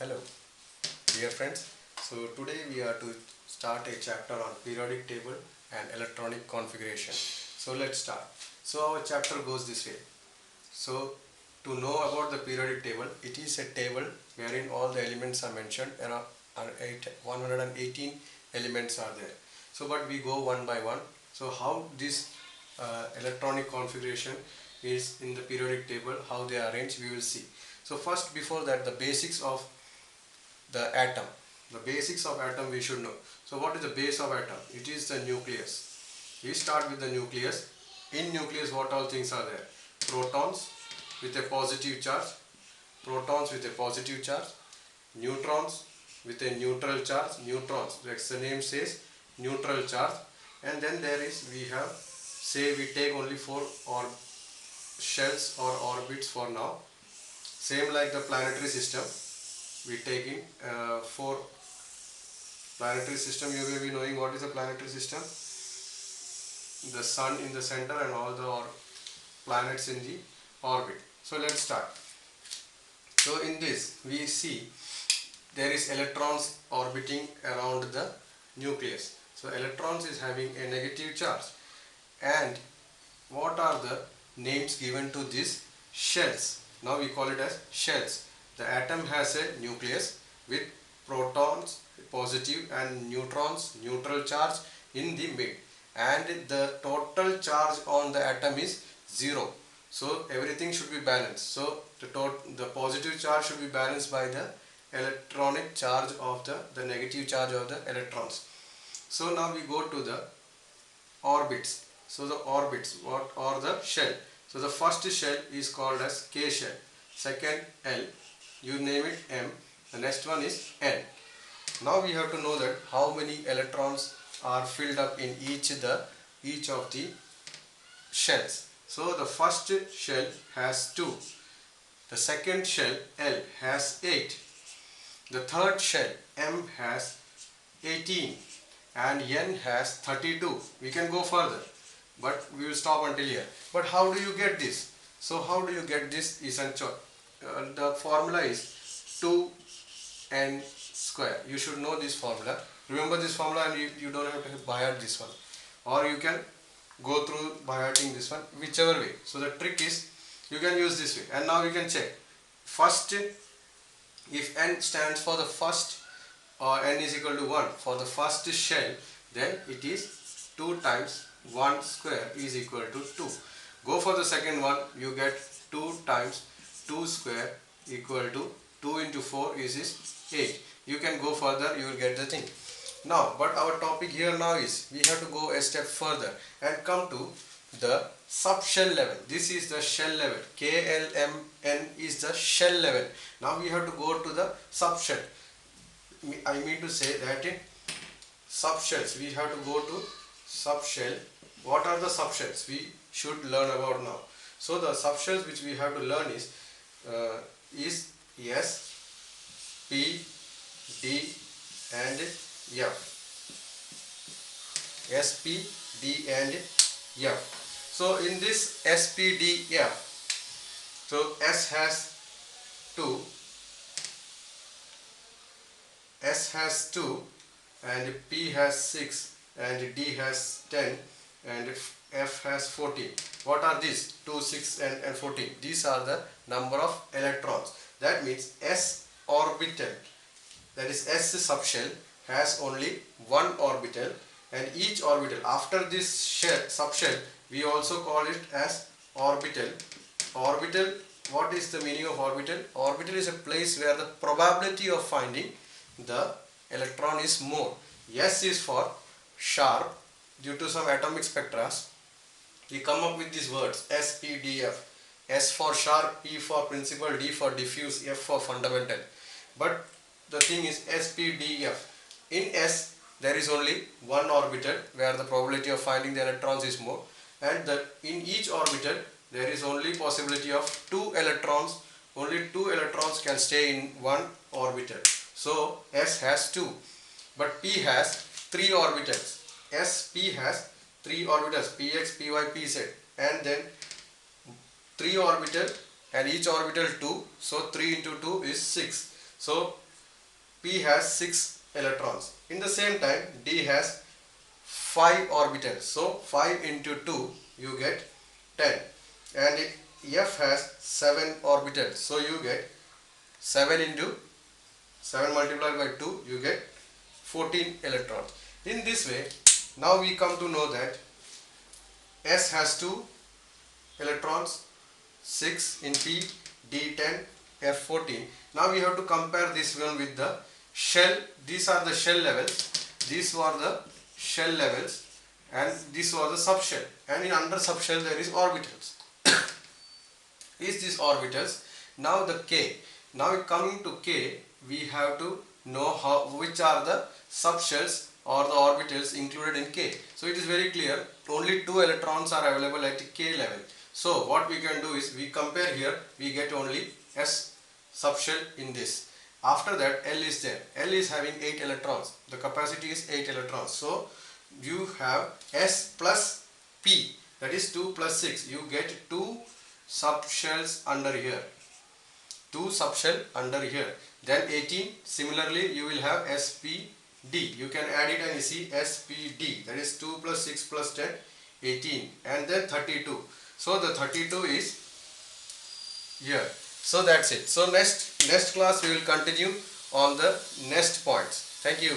Hello, dear friends. So today we are to start a chapter on periodic table and electronic configuration. So let's start. So our chapter goes this way. So to know about the periodic table, it is a table wherein all the elements are mentioned. There are 118 elements are there. So but we go one by one. So how this electronic configuration is in the periodic table, how they are arranged, we will see. So first, before that, the basics of the atom. The basics of atom we should know. So what is the base of atom? It is the nucleus. We start with the nucleus. In nucleus, what all things are there? Protons with a positive charge, protons with a positive charge, neutrons with a neutral charge, neutrons, like the name says, neutral charge, and then there is, we have, say we take only four or shells or orbits for now. Same like the planetary system, we take in four planetary system. You will be knowing what is a planetary system. The sun in the center and all the planets in the orbit. So let's start. So in this we see there is electrons orbiting around the nucleus. So electrons is having a negative charge, and what are the names given to these shells? Now we call it as shells. The atom has a nucleus with protons positive and neutrons neutral charge in the mid, and the total charge on the atom is 0. So everything should be balanced. So the positive charge should be balanced by the electronic charge of the negative charge of the electrons. So now we go to the orbits. So the orbits, what are the shell? So the first shell is called as K shell, second L, you name it M, the next one is N. Now we have to know that how many electrons are filled up in each of the shells. So the first shell has 2, the second shell L has 8, the third shell M has 18, and N has 32. We can go further, but we will stop until here. But how do you get this? So how do you get this is the formula is 2n square. You should know this formula. Remember this formula, and you don't have to by heart this one, or you can go through by hearting this one, whichever way. So the trick is you can use this way. And now you can check. First, if n stands for the first, or n is equal to 1 for the first shell, then it is 2 times 1 square is equal to 2. Go for the second one, you get 2 times 2 square equal to 2 into 4 is 8. You can go further, you will get the thing. Now, but our topic here now is we have to go a step further and come to the subshell level. This is the shell level. KLMN is the shell level. Now we have to go to the subshell. I mean to say that in subshells we have to go to subshell. What are the subshells we should learn about now? So the subshells which we have to learn is S, P, D and F. S, P, D and F. So in this S, P, D, F, so S has 2 and P has 6 and D has 10 and F has 14. What are these? 2, 6 and 14. These are the number of electrons. That means S orbital, that is S subshell, has only one orbital, and each orbital after this subshell we also call it as orbital. Orbital, what is the meaning of orbital? Orbital is a place where the probability of finding the electron is more. S is for sharp. Due to some atomic spectra, we come up with these words S, P, D, F. S for sharp, P for principal, D for diffuse, F for fundamental. But the thing is S, P, D, F. In S there is only one orbital where the probability of finding the electrons is more, and in each orbital there is only possibility of 2 electrons. Only 2 electrons can stay in one orbital. So S has 2, but P has 3 orbitals. P has 3 orbitals, Px, Py, Pz, and then 3 orbital, and each orbital 2, so 3 into 2 is 6. So P has 6 electrons. In the same time, D has 5 orbitals. So 5 into 2 you get 10. And F has 7 orbitals. So you get 7 into 7 multiplied by 2, you get 14 electrons. In this way, now we come to know that S has 2 electrons, 6 in P, D10, F14. Now we have to compare this one with the shell. These are the shell levels. These were the shell levels and this was the subshell. And in under subshell there is orbitals. Is this orbitals? Now the K. Now coming to K, we have to know which are the subshells or the orbitals included in K. So it is very clear, only 2 electrons are available at K level. So what we can do is, we compare here, we get only S subshell in this. After that L is there. L is having 8 electrons. The capacity is 8 electrons. So you have S plus P, that is 2 plus 6. You get 2 subshells under here. 2 subshell under here. Then 18, similarly you will have SPD. You can add it and you see SPD, that is 2 plus 6 plus 10, 18, and then 32. So the 32 is here. So that's it. So next class we will continue on the next points. Thank you.